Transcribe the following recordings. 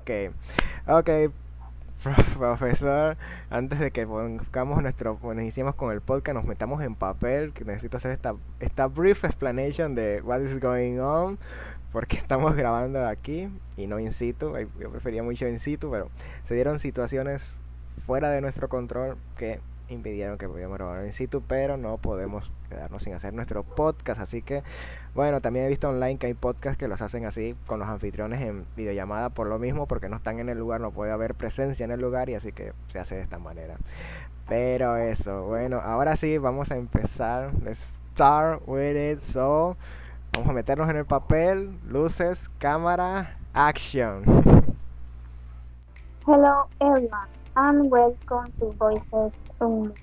Ok, ok, profesor, antes de que pongamos bueno, iniciemos con el podcast, nos metamos en papel, que necesito hacer esta brief explanation de what is going on, porque estamos grabando aquí y no in situ. Yo prefería mucho in situ, pero se dieron situaciones fuera de nuestro control que impidieron que pudiéramos grabar in situ, pero no podemos quedarnos sin hacer nuestro podcast, así que bueno, también he visto online que hay podcasts que los hacen así con los anfitriones en videollamada por lo mismo, porque no están en el lugar, no puede haber presencia en el lugar y así que se hace de esta manera. Pero eso, bueno, ahora sí vamos a empezar. Let's start with it. So, vamos a meternos en el papel, luces, cámara, action. Hello everyone and welcome to Voices Only.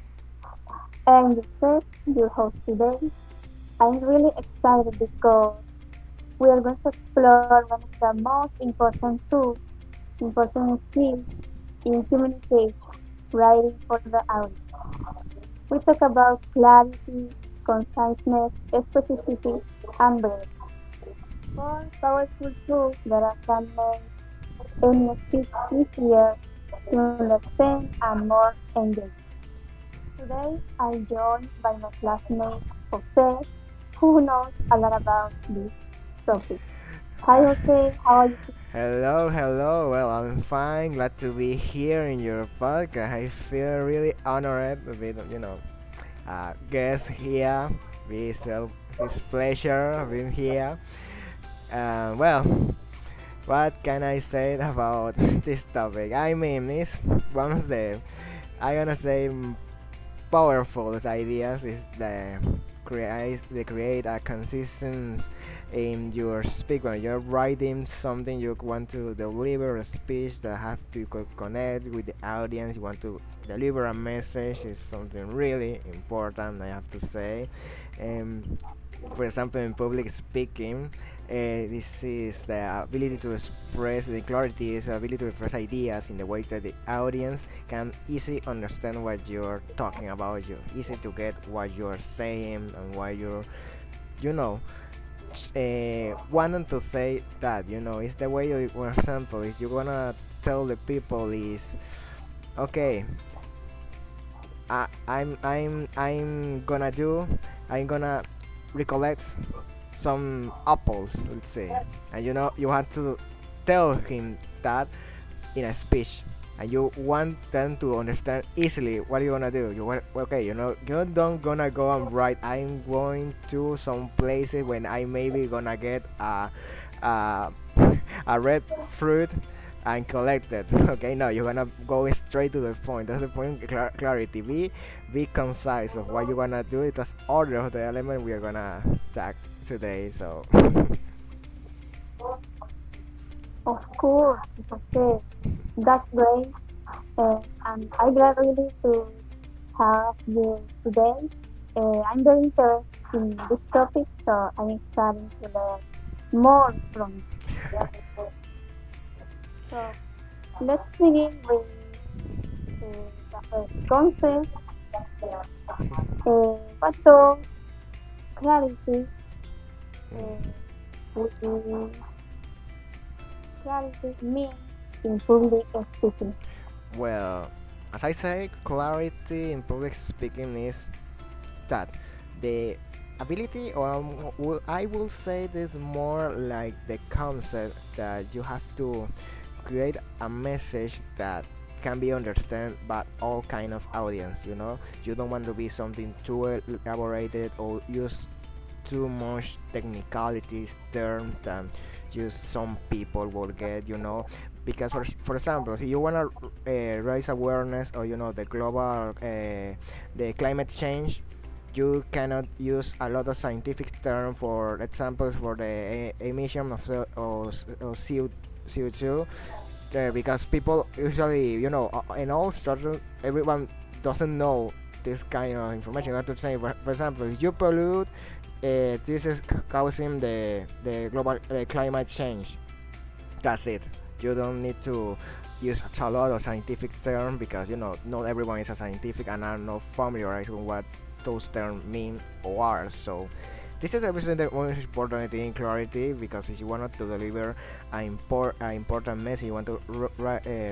I'm Yusef, your host today. I'm really excited because we are going to explore one of the most important skills in communication, writing for the audience. We talk about clarity, conciseness, specificity, and breadth. Four powerful tools that can make any speech easier to understand and more engaging. Today, I'm joined by my classmate Jose, who knows a lot about this topic. Hi Jose, how are you? Hello, hello. Well, I'm fine. Glad to be here in your podcast. I feel really honored to be, guest here. It's pleasure being here. Well, what can I say about this topic? I mean, it's one of the, I gonna say, powerful ideas is create a consistency in your speak when you're writing something you want to deliver a speech that have to connect with the audience. You want to deliver a message is something really important, I have to say. um, for example, in public speaking, this is the ability to express the clarity, is the ability to express ideas in the way that the audience can easily understand what you're talking about. You easy to get what you're saying and why you know wanting to say that. It's the way you, for example, if you're gonna tell the people is okay. I'm gonna recollect some apples, let's say, and you have to tell him that in a speech, and you want them to understand easily what you're gonna do. Okay, you don't gonna go and write, I'm going to some places when I maybe gonna get a, a red fruit and collect it. Okay, no, you're gonna go straight to the point. That's the point. Clarity. Be concise of what you're gonna do. It was order of the element we are gonna attack today. So Of course, Jose, that's great. And I'm glad really to have you today. I'm very interested in this topic, so I'm excited to learn more from you. So let's begin with the first concept. What does clarity uh, clarity mean in public speaking? well, as I say, clarity in public speaking is that the ability, or I will say this more like the concept that you have to create a message that can be understood by all kind of audience. You don't want to be something too elaborated or use too much technicalities terms that just some people will get. Because for example, if you want to raise awareness, or the global the climate change, you cannot use a lot of scientific term, for example, for the emission of, CO2, because people usually, in all structures, everyone doesn't know this kind of information. You have to say, for example, if you pollute, this is causing the global climate change. That's it. You don't need to use a lot of scientific terms, because not everyone is a scientific and are not familiarized with what those terms mean or are. So this is obviously the most important thing, clarity, because if you want to deliver an important message, you want to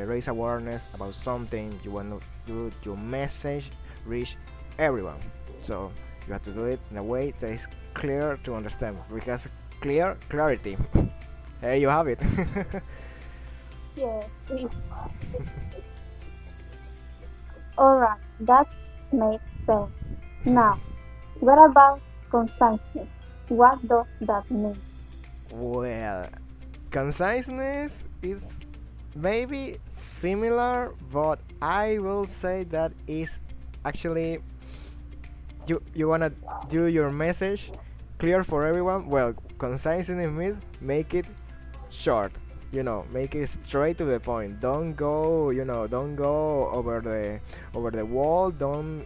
raise awareness about something, you want to do your message reach everyone. So you have to do it in a way that is clear to understand, because clarity. There you have it. Yes. Alright, that makes sense. Now, what about conciseness? What does that mean? Well, conciseness is maybe similar, but I will say that is actually you wanna do your message clear for everyone. Well, conciseness means make it short. Make it straight to the point. Don't go over the wall. Don't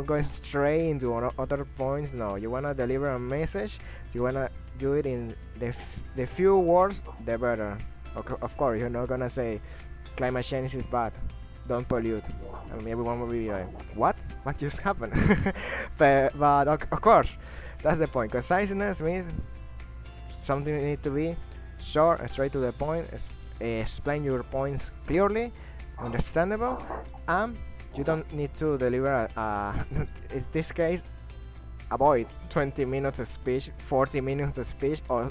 go straight into other points. No, you wanna deliver a message. You wanna do it in the few words, the better. Of course, you're not gonna say climate change is bad. Don't pollute. I mean, everyone will be like, what? What just happened? But of course, that's the point. Conciseness means something need to be short and straight to the point. Explain your points clearly, understandable, and you don't need to deliver in this case avoid 20 minutes of speech, 40 minutes of speech, or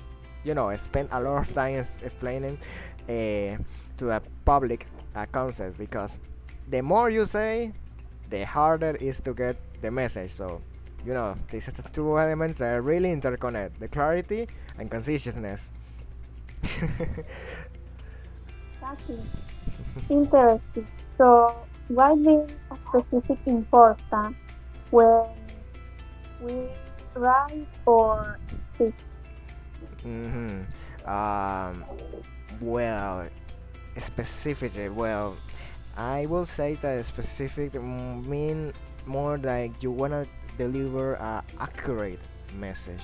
spend a lot of time explaining to the public a concept, because the more you say, the harder it is to get the message. So these are the two elements that are really interconnect: the clarity and conciseness. Exactly. Interesting. So, why being specific important when we write or speak? hmm Um, well, specifically, well, I will say that specific mean more like you wanna deliver a accurate message,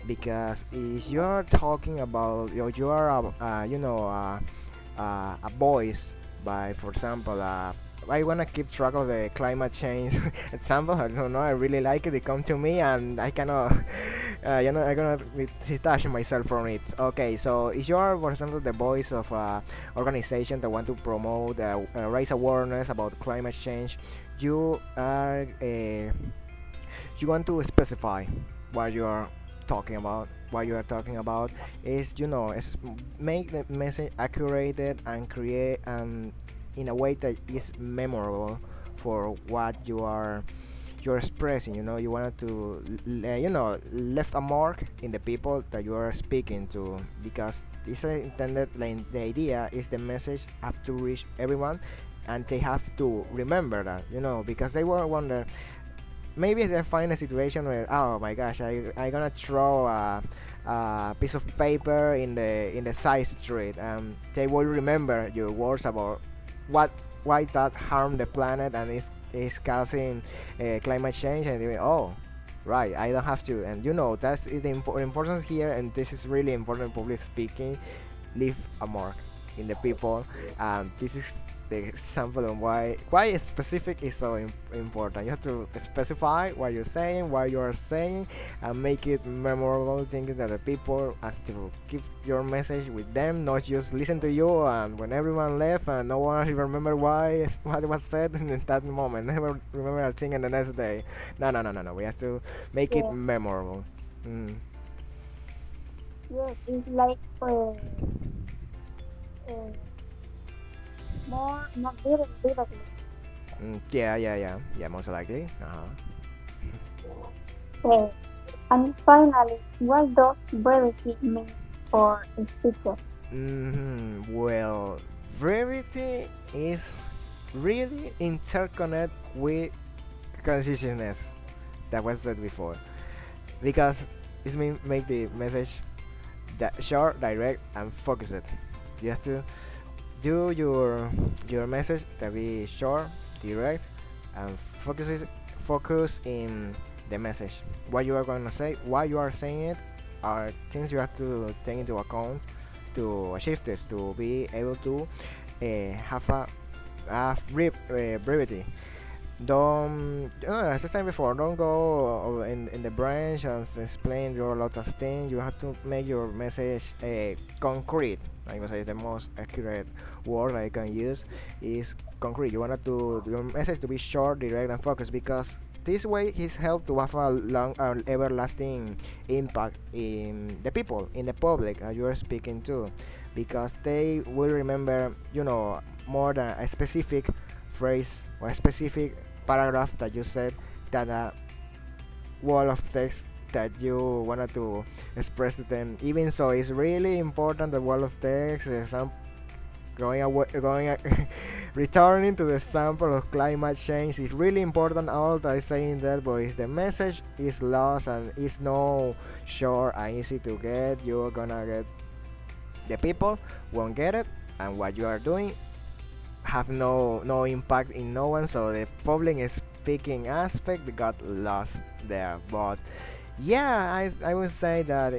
because if you're talking about you are a voice by, for example, I wanna keep track of the climate change example. I don't know. I really like it. It come to me, and I cannot, I cannot detach myself from it. Okay, so if you are, for example, the voice of a organization that want to promote, raise awareness about climate change, you are, you want to specify what you are talking about. What you are talking about is, make the message accurate and create in a way that is memorable for what you're expressing. You wanted to left a mark in the people that you are speaking to, because this is intended, like, the idea is the message have to reach everyone, and they have to remember that, because they will wonder. Maybe they find a situation where, oh my gosh, I gonna throw a piece of paper in the side street, and they will remember your words about what why that harm the planet and is causing climate change, and they, oh, right, I don't have to. And that's the importance here, and this is really important. Public speaking leave a mark in the people. This is the example of why specific is so important. You have to specify what you're saying, what you are saying, and make it memorable, thinking that the people have to keep your message with them, not just listen to you, and when everyone left and no one remember what was said in that moment, never remember a thing in the next day. No, we have to make it Yeah, memorable. mm. yes, it's like uh, more vividly. Yeah, most likely. Uh, and finally, what does brevity mean for a speaker? Well, brevity is really interconnect with consciousness, that was said before, because it means make the message short, direct, and focus it. You have to do your message to be short, direct, and focus in the message. What you are going to say, why you are saying it, are things you have to take into account to achieve this, to be able to have a brevity. don't, as I said before, don't go in the branch and explain your lot of things. You have to make your message concrete. I would say the most accurate word I can use is concrete. You want to your message to be short, direct, and focused, because this way is help to have a long and everlasting impact in the people, in the public you are speaking to, because they will remember, more than a specific phrase or a specific paragraph that you said, than a wall of text that you wanted to express to them. Even so, it's really important the wall of text. Going away, returning to the example of climate change is really important. All that is saying that, but if the message is lost and it's no short and easy to get, you're gonna get the people won't get it, and what you are doing have no impact in no one. So the public speaking aspect got lost there. But yeah, I would say that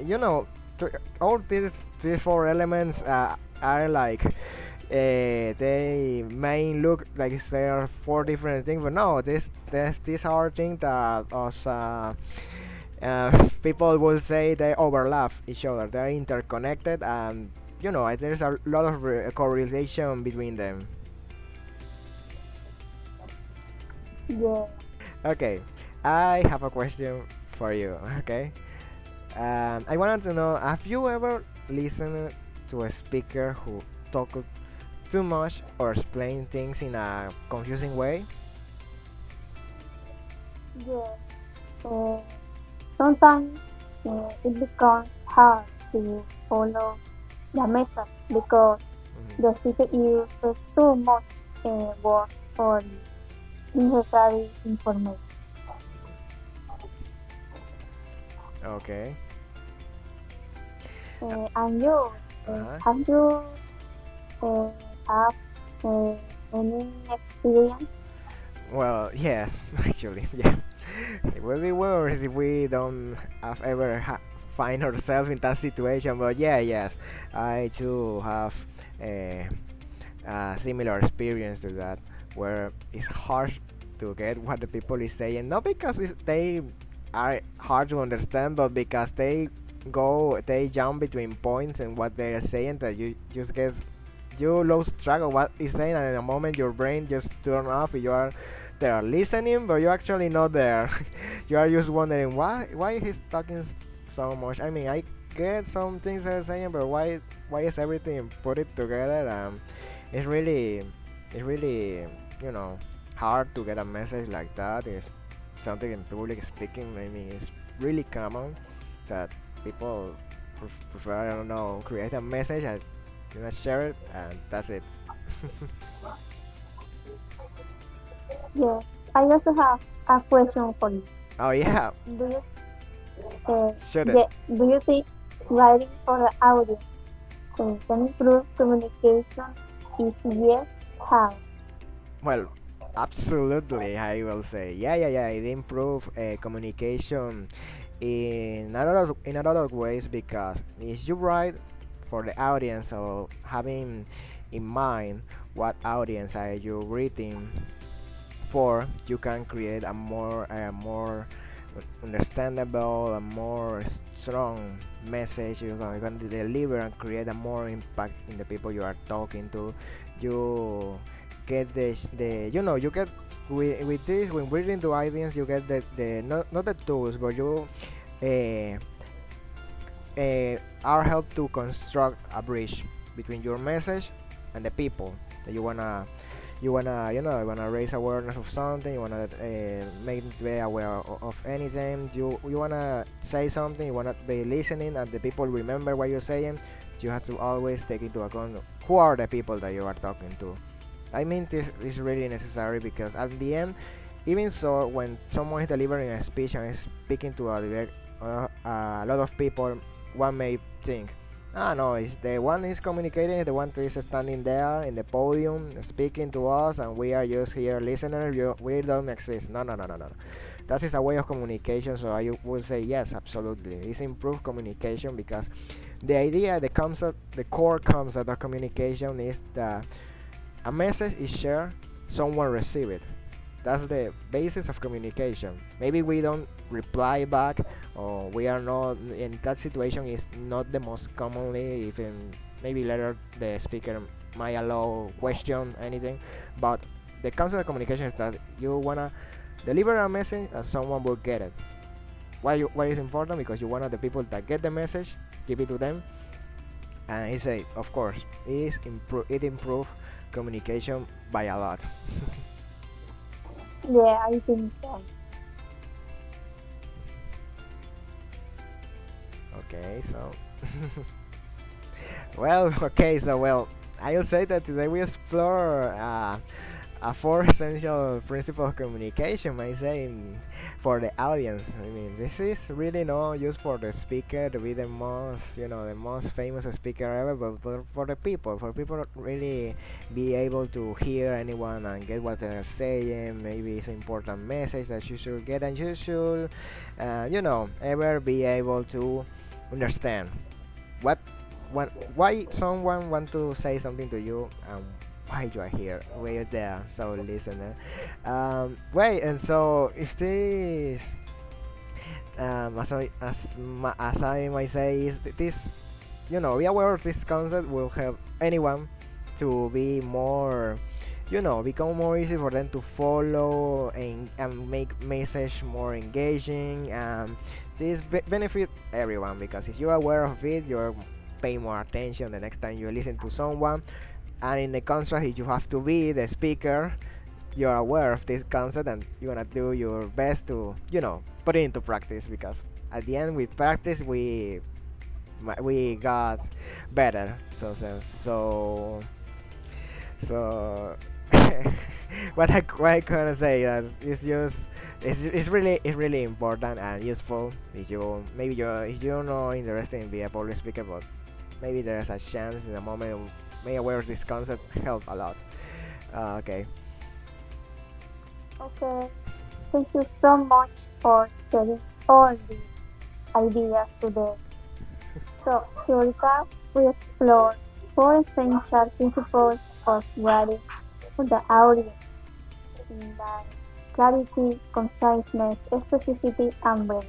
all these three four elements are like they may look like there are four different things, but no, these are things that us people will say they overlap each other. They're interconnected, and there's a lot of correlation between them. Yeah, Okay, I have a question for you. Okay, I wanted to know: have you ever listened to a speaker who talked too much or explained things in a confusing way? yeah. Uh, Sometimes it becomes hard to follow the method because Mhm. the speaker uses too much words for necessary information. Okay. And you, Uh-huh. have you uh, have uh, any experience? Well, yes, actually, yeah. It will be worse if we don't have ever find ourselves in that situation. But yeah, yes, I too have a, a similar experience to that, where it's hard to get what the people is saying. Not because they are hard to understand, but because they jump between points and what they are saying, that you just get you lose track of what he's saying, and in a moment your brain just turn off. You are there listening, but you're actually not there. You are just wondering why he's talking so much. I mean, I get some things I'm saying, but why is everything put it together? It's really you know hard to get a message like that. It's something in public speaking. I mean, it's really common that people prefer, I don't know, create a message and share it, and that's it. Yes. I also have a question for you. Oh yeah, Do you uh, shoot it. yeah, do you think writing for the audience can improve communication? If yes, how? Well, absolutely, I will say. Yeah. It improve communication in a lot of ways, because if you write for the audience, or having in mind what audience are you reading for, you can create a more understandable, a more strong message. You're going to deliver and create a more impact in the people you are talking to. You get the you get with this, when reading to audience, you get the not the tools, but you uh, are help to construct a bridge between your message and the people that you wanna raise awareness of something. You wanna make them be aware of anything. You wanna say something. You wanna be listening, and the people remember what you're saying. You have to always take into account who are the people that you are talking to. I mean, this is really necessary, because at the end, even so, when someone is delivering a speech and is speaking to a lot of people, one may think, ah, no, it's the one is communicating, the one who is standing there in the podium speaking to us, and we are just here listeners. We don't exist. No. That is a way of communication. So I would say yes, absolutely. It's improved communication, because the idea, the concept, the core concept of communication is that a message is shared, someone receive it. That's the basis of communication. Maybe we don't reply back, or we are not in that situation is not the most commonly, even maybe later the speaker might allow question anything, but the concept of communication is that you wanna deliver a message and someone will get it. Why is important? Because you want the people that get the message, give it to them, and he say, of course, it improve communication by a lot. Yeah, I think so. Okay, so well, I'll say that today we explore a four essential principles of communication. I say for the audience. I mean, this is really not just for the speaker to be the most, the most famous speaker ever, but for the people, for people to really be able to hear anyone and get what they're saying. Maybe it's an important message that you should get, and you should, ever be able to understand what why someone want to say something to you, why you are here, why you're there. So listener, wait, and so if this, as I might say, is this, be aware of this concept will help anyone to be more, become more easy for them to follow, and make message more engaging. This benefit everyone, because if you're aware of it, you're paying more attention the next time you listen to someone. And in the contrast, if you have to be the speaker, you're aware of this concept and you're gonna do your best to, put it into practice, because at the end with practice we got better. So what I gonna say is it's just it's really important and useful if you're not interested in being a public speaker, but maybe there's a chance in a moment may aware of this concept help a lot. Okay. Okay. Thank you so much for sharing all these ideas today. So, to recap, we explored four essential principles of writing for the audience, like clarity, conciseness, specificity, and breadth.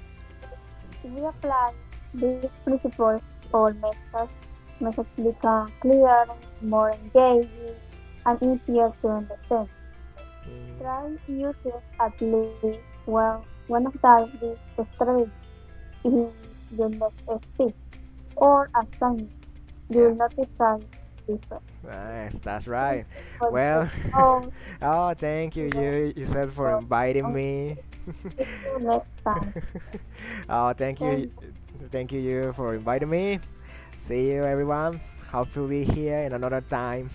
If we apply these principles, our message become clearer, more engaging, and easier to understand. Mm, Try using at least one of these strategies in your next speech or assignment. You yeah. will notice some difference. Nice, that's Thank right. you for the Well, host. oh, thank you, you said for For inviting me. see you next time. Oh, thank you, Thank you for inviting me. See you, everyone. Hope to be here in another time.